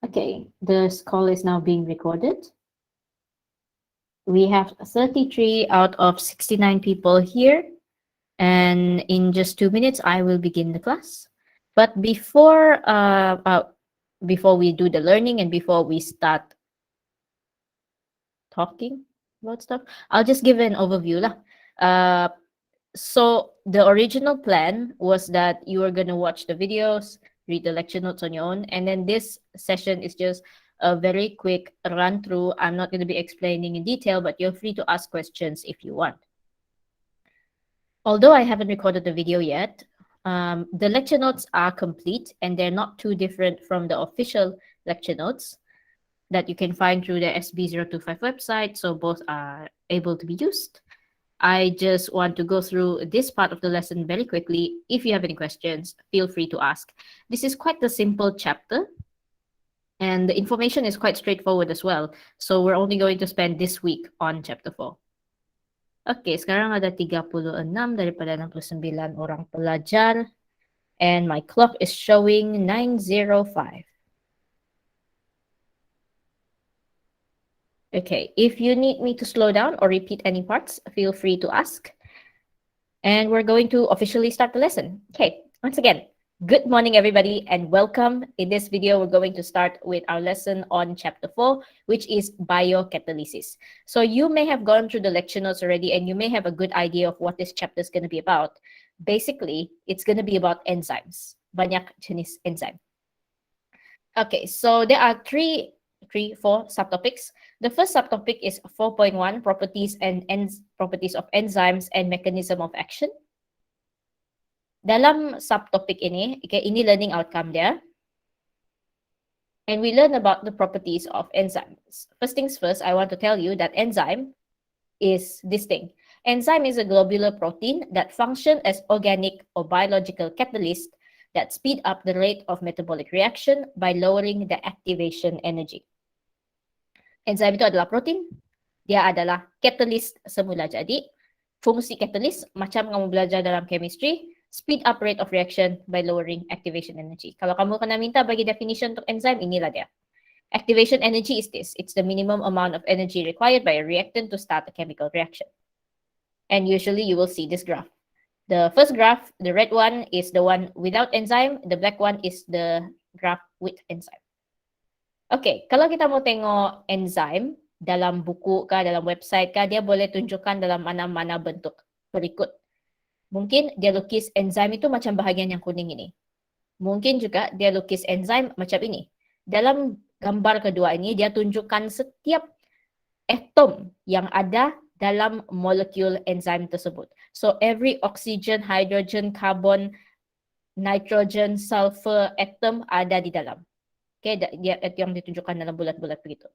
Okay, this call is now being recorded. We have 33 out of 69 people here, and in just 2 minutes, I will begin the class. But before we do the learning and before we start talking about stuff, I'll just give an overview lah. Uh, so the original plan was that you are gonna watch the videos, read the lecture notes on your own, and then this session is just a very quick run through. I'm not gonna be explaining in detail, but you're free to ask questions if you want. Although I haven't recorded the video yet, the lecture notes are complete and they're not too different from the official lecture notes that you can find through the SB025 website, so both are able to be used. I just want to go through this part of the lesson very quickly. If you have any questions, feel free to ask. This is quite a simple chapter, and the information is quite straightforward as well. So we're only going to spend this week on chapter 4. Okay, sekarang ada 36 daripada 69 orang pelajar, and my clock is showing 9:05. Okay, if you need me to slow down or repeat any parts, feel free to ask. And we're going to officially start the lesson. Okay, once again, good morning, everybody, and welcome. In this video, we're going to start with our lesson on chapter 4, which is biocatalysis. So you may have gone through the lecture notes already, and you may have a good idea of what this chapter is going to be about. Basically, it's going to be about enzymes. Banyak jenis enzyme. Okay, so there are four subtopics. The first subtopic is 4.1, properties of enzymes and mechanism of action. Dalam subtopic ini, okay, ini learning outcome dia. And we learn about the properties of enzymes. First things first, I want to tell you that enzyme is this thing. Enzyme is a globular protein that function as organic or biological catalyst that speed up the rate of metabolic reaction by lowering the activation energy. Enzyme itu adalah protein, dia adalah catalyst semula. Jadi, fungsi catalyst macam kamu belajar dalam chemistry, speed up rate of reaction by lowering activation energy. Kalau kamu kena minta bagi definition untuk enzyme, inilah dia. Activation energy is this. It's the minimum amount of energy required by a reactant to start a chemical reaction. And usually you will see this graph. The first graph, the red one, is the one without enzyme. The black one is the graph with enzyme. Okay, kalau kita mau tengok enzyme dalam buku kah, dalam website kah, dia boleh tunjukkan dalam mana-mana bentuk berikut. Mungkin dia lukis enzyme itu macam bahagian yang kuning ini. Mungkin juga dia lukis enzyme macam ini. Dalam gambar kedua ini, dia tunjukkan setiap atom yang ada dalam molekul enzyme tersebut. So every oxygen, hydrogen, carbon, nitrogen, sulfur atom ada di dalam. Okay, dia yang ditunjukkan dalam bulat-bulat begitu.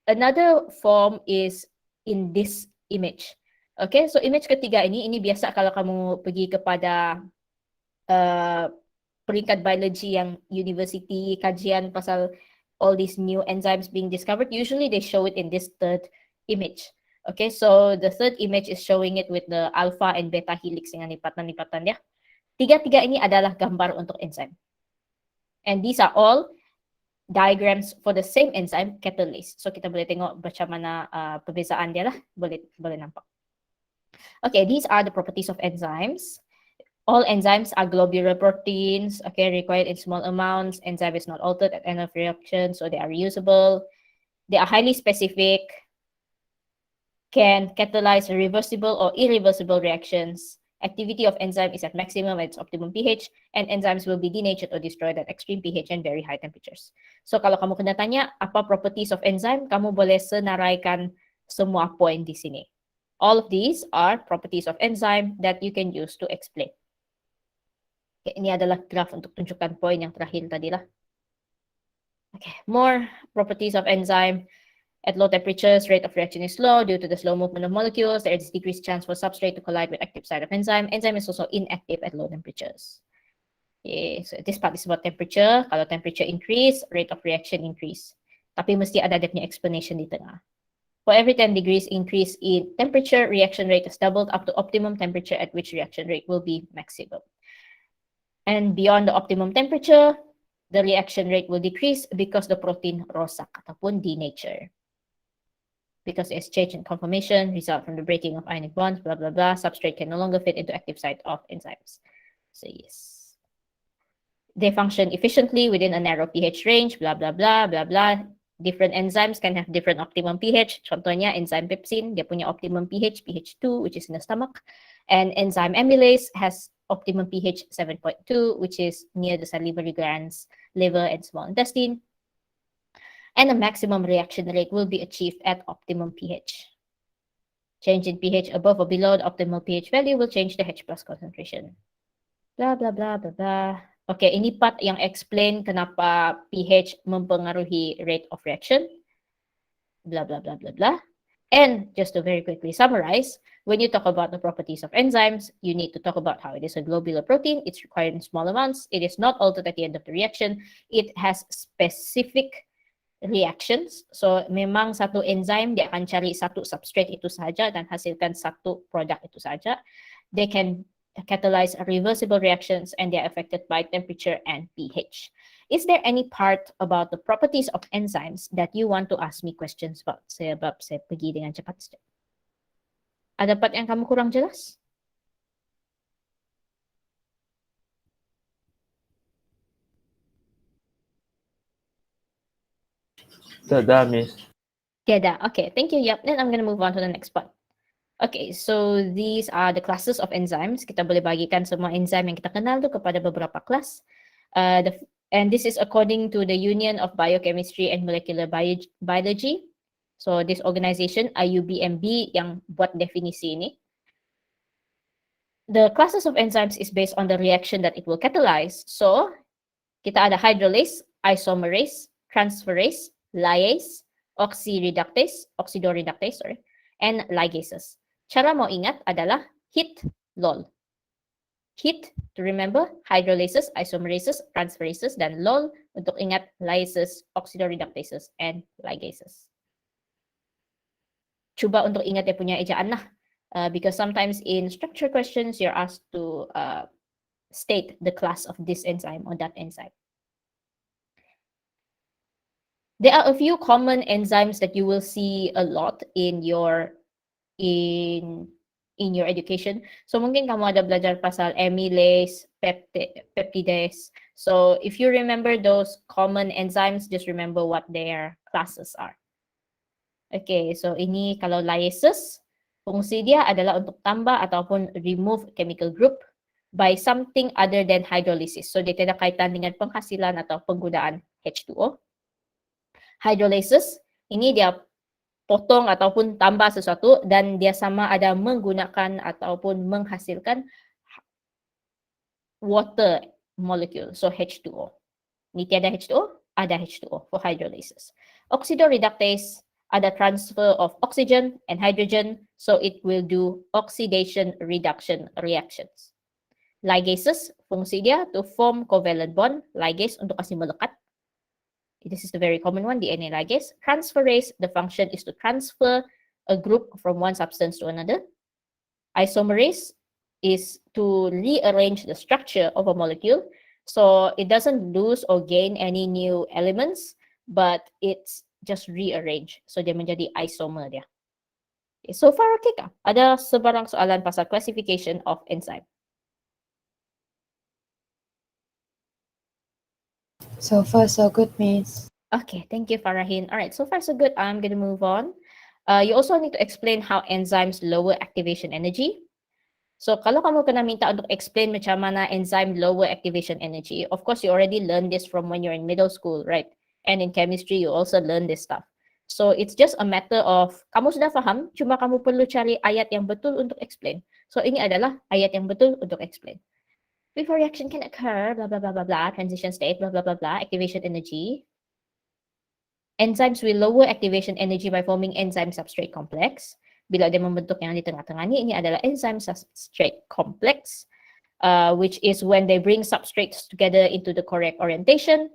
Another form is in this image. Okay, so image ketiga ini biasa kalau kamu pergi kepada peringkat biology yang university, kajian pasal all these new enzymes being discovered, usually they show it in this third image. Okay, so the third image is showing it with the alpha and beta helix dengan lipatan-lipatan dia. Tiga-tiga ini adalah gambar untuk enzyme. And these are all diagrams for the same enzyme, catalase. So kita boleh tengok macam mana perbezaan dia lah, boleh nampak. Okay, these are the properties of enzymes. All enzymes are globular proteins, okay, required in small amounts. Enzyme is not altered at end of reaction, so they are reusable. They are highly specific, can catalyze reversible or irreversible reactions. Activity of enzyme is at maximum at its optimum pH, and enzymes will be denatured or destroyed at extreme pH and very high temperatures. So kalau kamu kena tanya apa properties of enzyme, kamu boleh senaraikan semua poin di sini. All of these are properties of enzyme that you can use to explain. Okay, ini adalah graph untuk tunjukkan poin yang terakhir tadi lah. Okay, more properties of enzyme. At low temperatures, rate of reaction is low due to the slow movement of molecules. There is decreased chance for substrate to collide with active site of enzyme. Enzyme is also inactive at low temperatures. Okay, so this part is about temperature. Kalau temperature increase, rate of reaction increase. Tapi mesti ada dia punya explanation di tengah. For every 10 degrees increase in temperature, reaction rate is doubled up to optimum temperature at which reaction rate will be maximum. And beyond the optimum temperature, the reaction rate will decrease because the protein rosak ataupun denature. Because the exchange and conformation result from the breaking of ionic bonds, blah, blah, blah, substrate can no longer fit into active site of enzymes. So yes. They function efficiently within a narrow pH range, blah, blah, blah, blah, blah. Different enzymes can have different optimum pH. Contohnya enzyme pepsin, dia punya optimum pH, pH 2, which is in the stomach. And enzyme amylase has optimum pH 7.2, which is near the salivary glands, liver, and small intestine. And a maximum reaction rate will be achieved at optimum pH. Change in pH above or below the optimal pH value will change the H plus concentration. Blah, blah, blah, blah, blah. Okay, ini part yang explain kenapa pH mempengaruhi rate of reaction. Blah, blah, blah, blah, blah. And just to very quickly summarize, when you talk about the properties of enzymes, you need to talk about how it is a globular protein. It's required in small amounts. It is not altered at the end of the reaction. It has specific reactions. So, memang satu enzyme, dia akan cari satu substrate itu saja dan hasilkan satu produk itu saja. They can catalyze reversible reactions and they are affected by temperature and pH. Is there any part about the properties of enzymes that you want to ask me questions about? Sebab saya pergi dengan cepat saja. Ada part yang kamu kurang jelas? Tiada, Miss. Tiada. Okay, thank you. Yep, then I'm going to move on to the next part. Okay, so these are the classes of enzymes. Kita boleh bagikan semua enzim yang kita kenal tu kepada beberapa kelas. And this is according to the Union of Biochemistry and Molecular Biology. So this organization, IUBMB, yang buat definisi ini. The classes of enzymes is based on the reaction that it will catalyze. So, kita ada hydrolase, isomerase, transferase, lyase, oxidoreductase, and ligases. Cara mau ingat adalah HIT, LOL. HIT to remember, hydrolases, isomerases, transferases, dan LOL untuk ingat lyases, oxidoreductases, and ligases. Cuba untuk ingat dia punya ejaan lah. Because sometimes in structure questions, you're asked to state the class of this enzyme or that enzyme. There are a few common enzymes that you will see a lot in your education. So mungkin kamu ada belajar pasal amylase, peptidase. So if you remember those common enzymes, just remember what their classes are. Okay, so ini kalau lyases, fungsi dia adalah untuk tambah ataupun remove chemical group by something other than hydrolysis. So dia tidak kaitan dengan penghasilan atau penggunaan H2O. Hydrolases, ini dia potong ataupun tambah sesuatu dan dia sama ada menggunakan ataupun menghasilkan water molecule, so H2O. Ini tiada H2O, ada H2O for hydrolases. Oxidoreductase, ada transfer of oxygen and hydrogen, so it will do oxidation reduction reactions. Ligases, fungsi dia to form covalent bond, ligase untuk kasih melekat. This is the very common one, DNA ligase. Transferase, the function is to transfer a group from one substance to another. Isomerase is to rearrange the structure of a molecule. So it doesn't lose or gain any new elements, but it's just rearrange. So dia menjadi isomer dia. Okay, so far okay ka? Ada sebarang soalan pasal classification of enzyme? So far, so good, Miss. Okay, thank you, Farahin. All right, so far so good. I'm going to move on. You also need to explain how enzymes lower activation energy. So, kalau kamu kena minta untuk explain macam mana enzyme lower activation energy, of course, you already learned this from when you're in middle school, right? And in chemistry, you also learn this stuff. So, it's just a matter of, kamu sudah faham, cuma kamu perlu cari ayat yang betul untuk explain. So, ini adalah ayat yang betul untuk explain. Before reaction can occur, blah, blah, blah, blah, blah, transition state, blah, blah, blah, blah, activation energy. Enzymes will lower activation energy by forming enzyme substrate complex. Bila dia membentuk yang di tengah-tengah ini adalah enzyme substrate complex, which is when they bring substrates together into the correct orientation.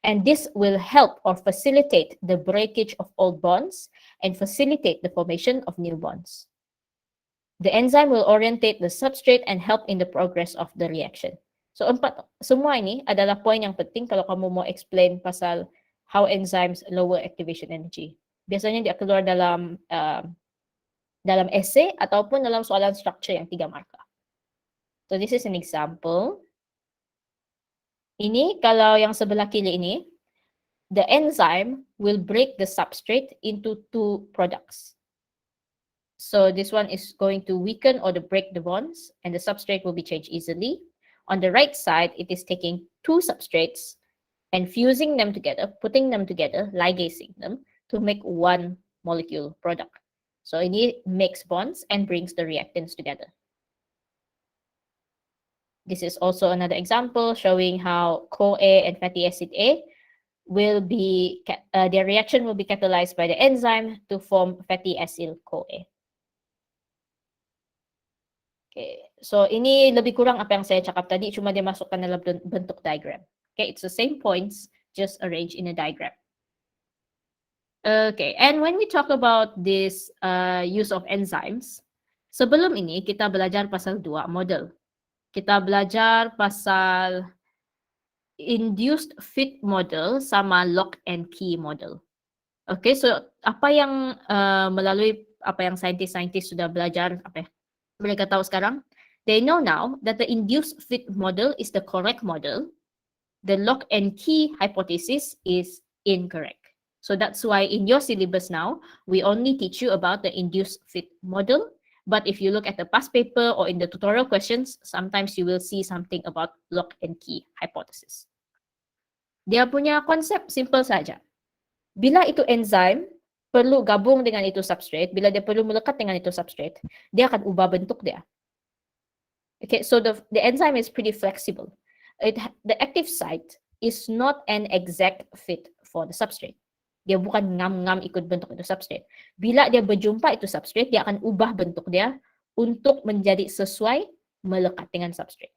And this will help or facilitate the breakage of old bonds and facilitate the formation of new bonds. The enzyme will orientate the substrate and help in the progress of the reaction. So, semua ini adalah poin yang penting kalau kamu mau explain pasal how enzymes lower activation energy. Biasanya dia keluar dalam dalam essay ataupun dalam soalan structure yang 3 markah. So, this is an example. Ini kalau yang sebelah kiri ini, the enzyme will break the substrate into 2 products. So this one is going to weaken or to break the bonds, and the substrate will be changed easily. On the right side, it is taking 2 substrates and fusing them together, putting them together, ligazing them to make 1 molecule product. So ini makes bonds and brings the reactants together. This is also another example showing how CoA and fatty acid A will be, their reaction will be catalyzed by the enzyme to form fatty acyl CoA. Okay, so ini lebih kurang apa yang saya cakap tadi, cuma dia masukkan dalam bentuk diagram. Okay, it's the same points, just arranged in a diagram. Okay, and when we talk about this use of enzymes, sebelum ini kita belajar pasal 2 model. Kita belajar pasal induced fit model sama lock and key model. Okay, so apa yang melalui apa yang saintis-saintis sudah belajar, apa mereka tahu sekarang? They know now that the induced fit model is the correct model. The lock and key hypothesis is incorrect. So that's why in your syllabus now, we only teach you about the induced fit model. But if you look at the past paper or in the tutorial questions, sometimes you will see something about lock and key hypothesis. Dia punya konsep simple saja. Bila itu enzyme perlu gabung dengan itu substrate, bila dia perlu melekat dengan itu substrate, dia akan ubah bentuk dia. Okay, so the enzyme is pretty flexible. The active site is not an exact fit for the substrate. Dia bukan ngam-ngam ikut bentuk itu substrate. Bila dia berjumpa itu substrate, dia akan ubah bentuk dia untuk menjadi sesuai melekat dengan substrate.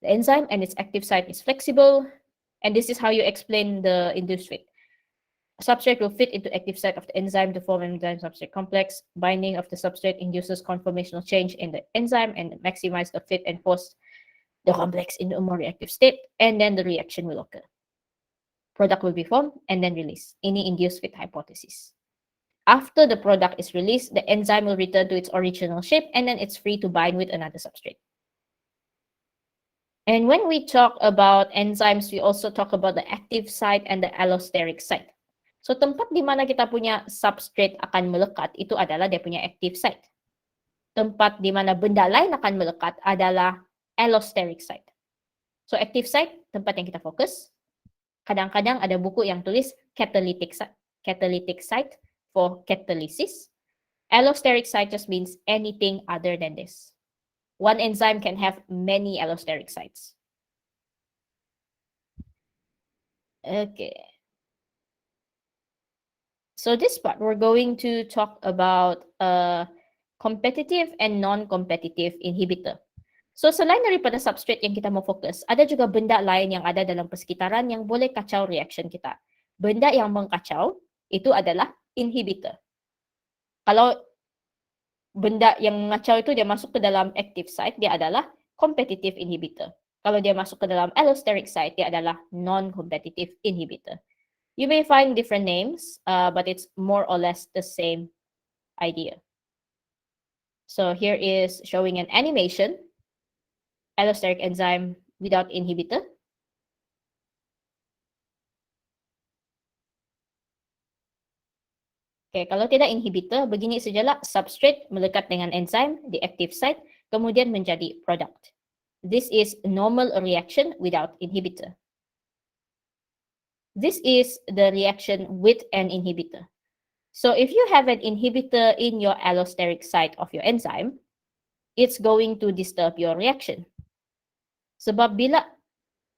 The enzyme and its active site is flexible, and this is how you explain the induced fit. Substrate will fit into active site of the enzyme to form an enzyme substrate complex. Binding of the substrate induces conformational change in the enzyme and maximize the fit and force the complex into a more reactive state, and then the reaction will occur. Product will be formed and then released. Ini induced fit hypothesis. After the product is released, the enzyme will return to its original shape and then it's free to bind with another substrate. And when we talk about enzymes, we also talk about the active site and the allosteric site. So tempat di mana kita punya substrate akan melekat itu adalah dia punya active site. Tempat di mana benda lain akan melekat adalah allosteric site. So active site, tempat yang kita fokus. Kadang-kadang ada buku yang tulis catalytic site for catalysis. Allosteric site just means anything other than this. One enzyme can have many allosteric sites. Okay. So this part, we're going to talk about competitive and non-competitive inhibitor. So selain daripada substrate yang kita mau fokus, ada juga benda lain yang ada dalam persekitaran yang boleh kacau reaction kita. Benda yang mengkacau itu adalah inhibitor. Kalau benda yang mengacau itu dia masuk ke dalam active site, dia adalah competitive inhibitor. Kalau dia masuk ke dalam allosteric site, dia adalah non-competitive inhibitor. You may find different names, but it's more or less the same idea. So here is showing an animation. Allosteric enzyme without inhibitor. Okay, kalau tidak inhibitor, begini sajalah substrate melekat dengan enzyme di active site, kemudian menjadi product. This is normal reaction without inhibitor. This is the reaction with an inhibitor. So if you have an inhibitor in your allosteric site of your enzyme, it's going to disturb your reaction. Sebab bila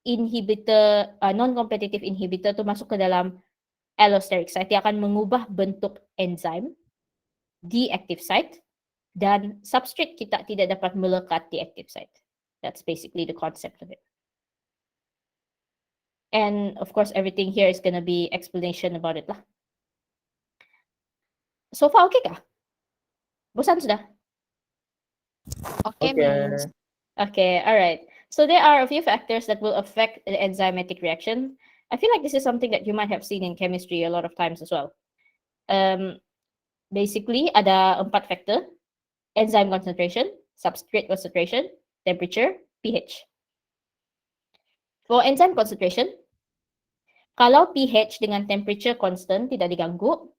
inhibitor, non-competitive inhibitor itu masuk ke dalam allosteric site, dia akan mengubah bentuk enzyme di active site dan substrate kita tidak dapat melekat di active site. That's basically the concept of it. And of course, everything here is going to be explanation about it lah. So far, okay kah? Bosan sudah? Okay, Miss. Okay, alright. So there are a few factors that will affect the enzymatic reaction. I feel like this is something that you might have seen in chemistry a lot of times as well. Basically, ada 4 factor: enzyme concentration, substrate concentration, temperature, pH. For enzyme concentration, kalau pH dengan temperature constant tidak diganggu,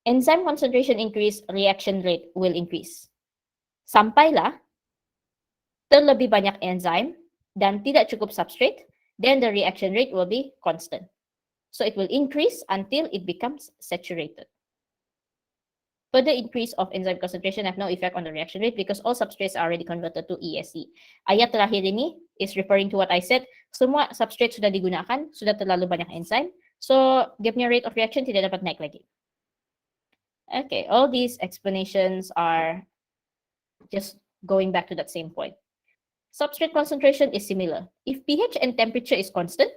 enzyme concentration increase, reaction rate will increase. Sampailah terlebih banyak enzyme dan tidak cukup substrate, then the reaction rate will be constant. So it will increase until it becomes saturated. Further increase of enzyme concentration have no effect on the reaction rate because all substrates are already converted to ESC. Ayat terakhir ini is referring to what I said. Semua substrate sudah digunakan, sudah terlalu banyak enzyme. So, dia punya rate of reaction tidak dapat naik lagi. Okay, all these explanations are just going back to that same point. Substrate concentration is similar. If pH and temperature is constant,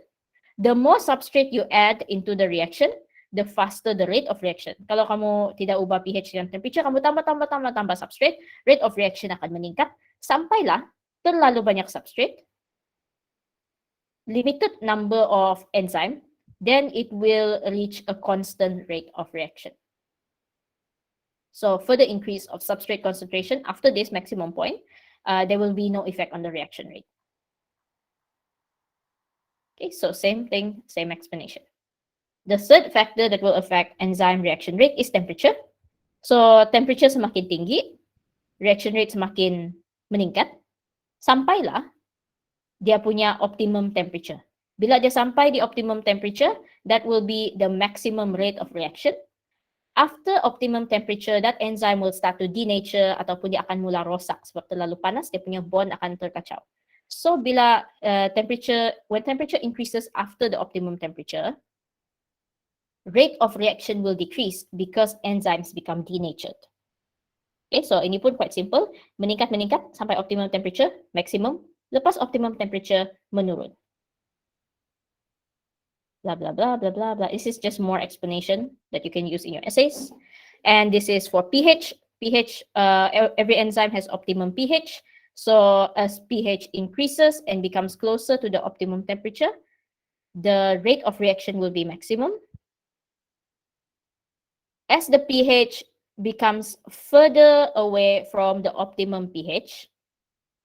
the more substrate you add into the reaction, the faster the rate of reaction. Kalau kamu tidak ubah pH dan temperature, kamu tambah substrate, rate of reaction akan meningkat sampailah terlalu banyak substrate, limited number of enzyme, then it will reach a constant rate of reaction. So further increase of substrate concentration after this maximum point, there will be no effect on the reaction rate. Okay, so same thing, same explanation. The third factor that will affect enzyme reaction rate is temperature. So temperature semakin tinggi, reaction rate semakin meningkat, sampailah dia punya optimum temperature. Bila dia sampai di optimum temperature, that will be the maximum rate of reaction. After optimum temperature, that enzyme will start to denature ataupun dia akan mula rosak sebab terlalu panas, dia punya bond akan terkacau. So bila when temperature increases after the optimum temperature, rate of reaction will decrease because enzymes become denatured. Okay, so ini pun quite simple. Meningkat sampai optimum temperature, maximum. Lepas optimum temperature, menurun. Blah, blah, blah, blah, blah, blah. This is just more explanation that you can use in your essays. And this is for pH. pH, every enzyme has optimum pH. So as pH increases and becomes closer to the optimum temperature, the rate of reaction will be maximum. As the pH becomes further away from the optimum pH,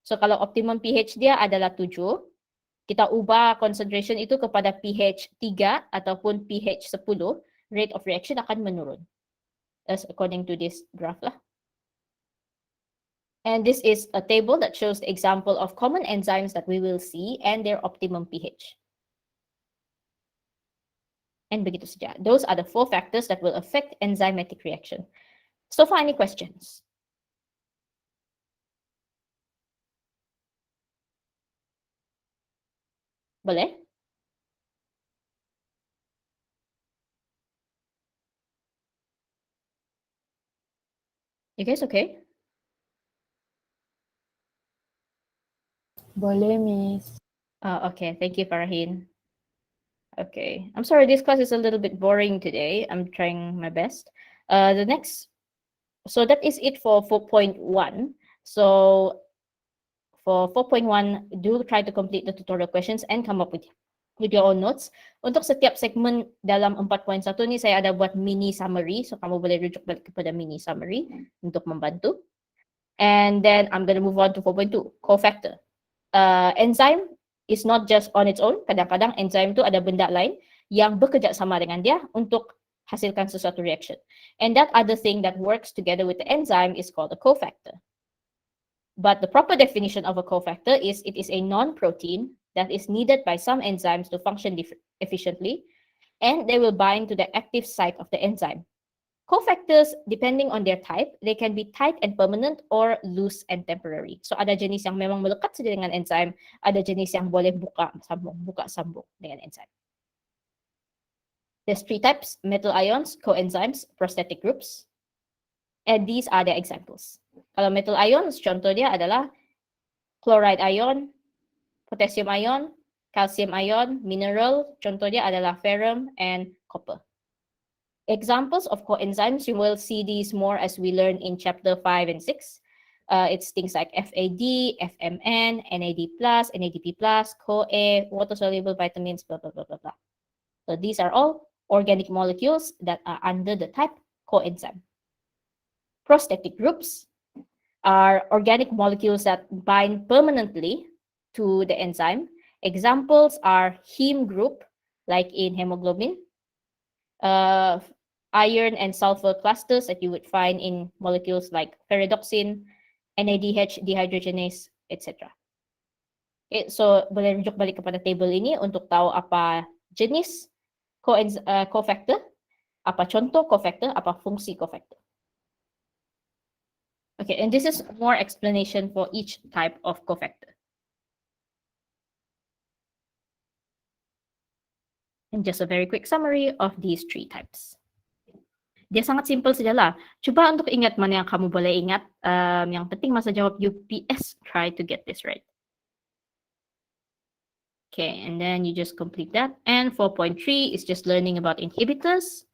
so kalau optimum pH dia adalah 7, kita ubah concentration itu kepada pH 3 ataupun pH 10, rate of reaction akan menurun. As according to this graph lah. And this is a table that shows the example of common enzymes that we will see and their optimum pH. And begitu saja. Those are the 4 factors that will affect enzymatic reaction. So far, any questions? Boleh? You guys okay? Boleh, Miss. Okay. Thank you, Farahin. Okay. I'm sorry, this class is a little bit boring today. I'm trying my best. So that is it for 4.1. So for 4.1, do try to complete the tutorial questions and come up with your own notes. Untuk setiap segmen dalam 4.1 ni, saya ada buat mini summary. So kamu boleh rujuk balik kepada mini summary untuk membantu. And then I'm going to move on to 4.2, cofactor. Enzyme is not just on its own. Kadang-kadang enzyme tu ada benda lain yang bekerja sama dengan dia untuk hasilkan sesuatu reaction. And that other thing that works together with the enzyme is called a cofactor. But the proper definition of a cofactor is it is a non-protein that is needed by some enzymes to function efficiently, and they will bind to the active site of the enzyme. Cofactors, depending on their type, they can be tight and permanent or loose and temporary. So ada jenis yang memang melekat saja dengan enzyme, ada jenis yang boleh buka sambung dengan enzyme. There's 3 types: metal ions, coenzymes, prosthetic groups. And these are the examples. Kalau metal ions, contoh dia adalah chloride ion, potassium ion, calcium ion, mineral, contoh dia adalah ferrum and copper. Examples of coenzymes, you will see these more as we learn in chapter 5 and 6. It's things like FAD, FMN, NAD+, NADP+, CoA, water-soluble vitamins, blah, blah, blah, blah, blah. So these are all organic molecules that are under the type coenzyme. Prosthetic groups are organic molecules that bind permanently to the enzyme. Examples are heme group, like in hemoglobin, iron and sulfur clusters that you would find in molecules like ferredoxin, NADH dehydrogenase, etc. Okay, so boleh rujuk balik kepada table ini untuk tahu apa jenis cofactor, apa contoh cofactor, apa fungsi cofactor. Okay, and this is more explanation for each type of cofactor. And just a very quick summary of these three types. Dia sangat simple sajalah. Cuba untuk ingat mana yang kamu boleh ingat. Yang penting masa jawab UPS, try to get this right. Okay, and then you just complete that. And 4.3 is just learning about inhibitors.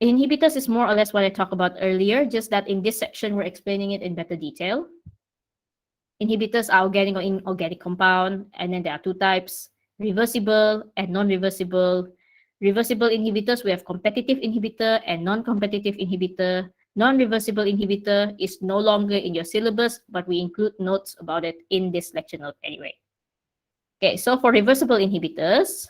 Inhibitors is more or less what I talked about earlier, just that in this section, we're explaining it in better detail. Inhibitors are organic or inorganic compound, and then there are two types, reversible and non-reversible. Reversible inhibitors, we have competitive inhibitor and non-competitive inhibitor. Non-reversible inhibitor is no longer in your syllabus, but we include notes about it in this lecture note anyway. Okay, so for reversible inhibitors,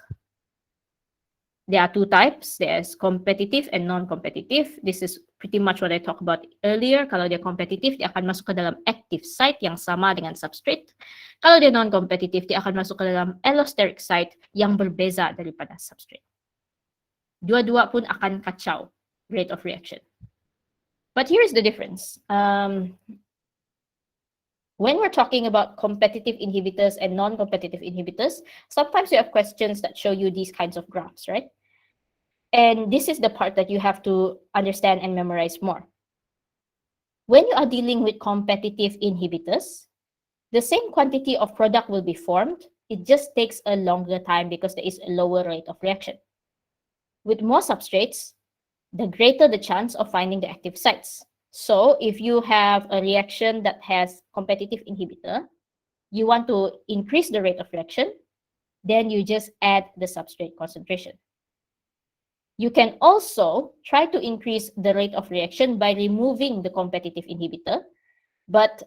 there are two types. There's competitive and non-competitive. This is pretty much what I talked about earlier. Kalau dia competitive, dia akan masuk ke dalam active site yang sama dengan substrate. Kalau dia non-competitive, dia akan masuk ke dalam allosteric site yang berbeza daripada substrate. Dua-dua pun akan kacau rate of reaction. But here is the difference. When we're talking about competitive inhibitors and non-competitive inhibitors, sometimes you have questions that show you these kinds of graphs, right? And this is the part that you have to understand and memorize more. When you are dealing with competitive inhibitors, the same quantity of product will be formed. It just takes a longer time because there is a lower rate of reaction. With more substrates, the greater the chance of finding the active sites. So if you have a reaction that has competitive inhibitor, you want to increase the rate of reaction, then you just add the substrate concentration. You can also try to increase the rate of reaction by removing the competitive inhibitor. But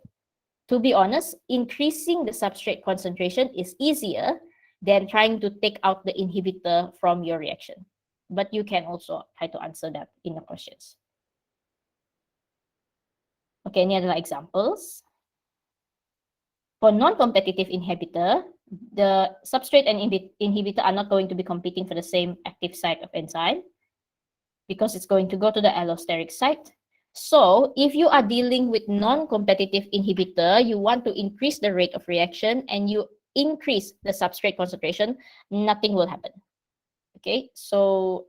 to be honest, increasing the substrate concentration is easier than trying to take out the inhibitor from your reaction. But you can also try to answer that in the questions. Okay, ini adalah examples. For non-competitive inhibitor, the substrate and inhibitor are not going to be competing for the same active site of enzyme because it's going to go to the allosteric site. So if you are dealing with non-competitive inhibitor, you want to increase the rate of reaction and you increase the substrate concentration, nothing will happen. Okay, so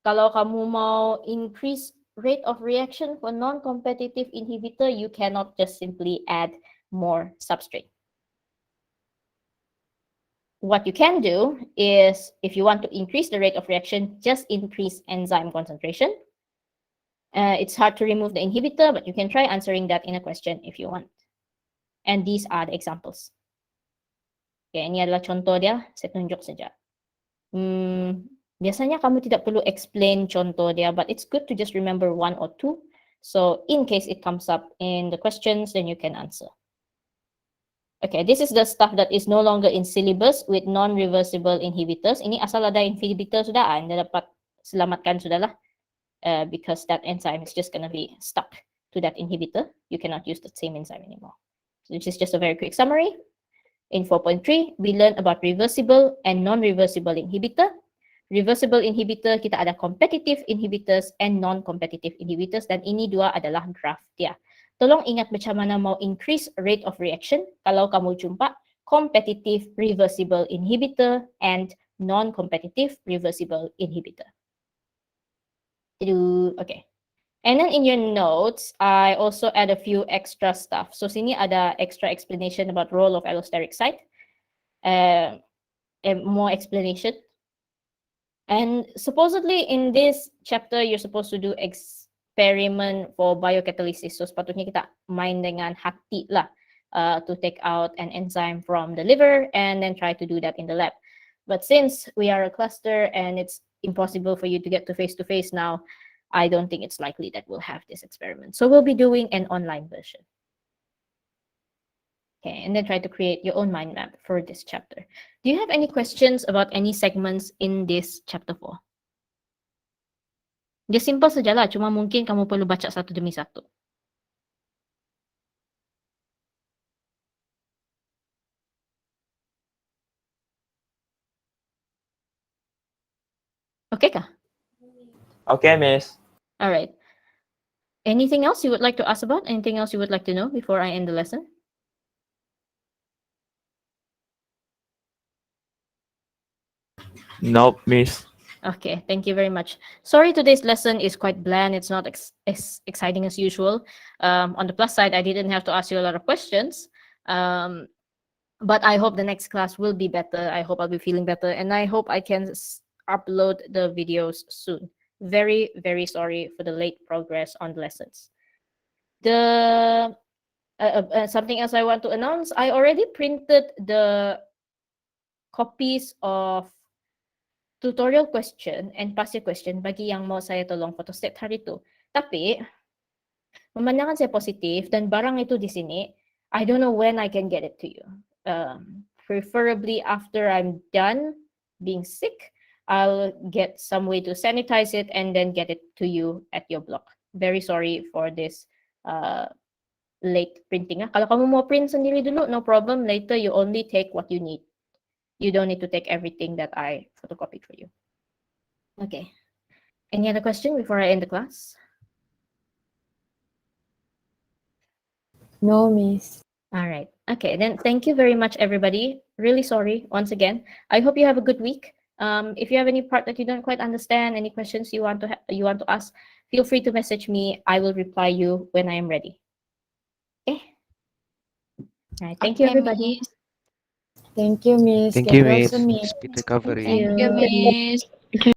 kalau kamu mau increase rate of reaction for non-competitive inhibitor, you cannot just simply add more substrate. What you can do is, if you want to increase the rate of reaction, just increase enzyme concentration. It's hard to remove the inhibitor, but you can try answering that in a question if you want. And these are the examples. Okay, ini adalah contoh dia, saya tunjuk saja. Biasanya kamu tidak perlu explain contoh dia, but it's good to just remember one or two. So in case it comes up in the questions, then you can answer. Okay, this is the stuff that is no longer in syllabus with non-reversible inhibitors. Ini asal ada inhibitor sudah, Anda dapat selamatkan sudahlah. Because that enzyme is just going to be stuck to that inhibitor. You cannot use the same enzyme anymore. So this is just a very quick summary. In 4.3, we learned about reversible and non-reversible inhibitor. Reversible inhibitor, kita ada competitive inhibitors and non-competitive inhibitors. Dan ini dua adalah graph dia. Tolong ingat macam mana mau increase rate of reaction kalau kamu jumpa competitive reversible inhibitor and non-competitive reversible inhibitor. Okay. And then in your notes, I also add a few extra stuff. So sini ada extra explanation about role of allosteric site. And more explanation. And supposedly in this chapter, you're supposed to do experiment for biocatalysis. So sepatutnya kita main dengan hati lah to take out an enzyme from the liver and then try to do that in the lab. But since we are a cluster and it's impossible for you to get to face now, I don't think it's likely that we'll have this experiment. So we'll be doing an online version. Okay, and then try to create your own mind map for this chapter. Do you have any questions about any segments in this chapter 4? Dia simple sajalah, cuma mungkin kamu perlu baca satu demi satu. Okay kah? Okay, Miss. All right. Anything else you would like to ask about? Anything else you would like to know before I end the lesson? Nope, Miss. Okay, thank you very much. Sorry, today's lesson is quite bland. It's not as exciting as usual. On the plus side, I didn't have to ask you a lot of questions. But I hope the next class will be better. I hope I'll be feeling better. And I hope I can upload the videos soon. Very, very sorry for the late progress on the lessons. Something else I want to announce, I already printed the copies of tutorial question and past year question bagi yang mau saya tolong photostat hari itu. Tapi, memandangkan saya positif dan barang itu di sini, I don't know when I can get it to you. Preferably after I'm done being sick, I'll get some way to sanitize it and then get it to you at your block. Very sorry for this late printing. Kalau kamu mau print sendiri dulu, no problem. Later, you only take what you need. You don't need to take everything that I photocopied for you. Okay. Any other question before I end the class? No, Miss. All right. Okay, then thank you very much, everybody. Really sorry once again. I hope you have a good week. If you have any part that you don't quite understand, any questions you want to ask, feel free to message me. I will reply you when I am ready. Okay. All right. Thank you, everybody. Thank you, Miss. Thank Get you, well Miss. soon, Miss. Speed recovery. Thank you. Miss.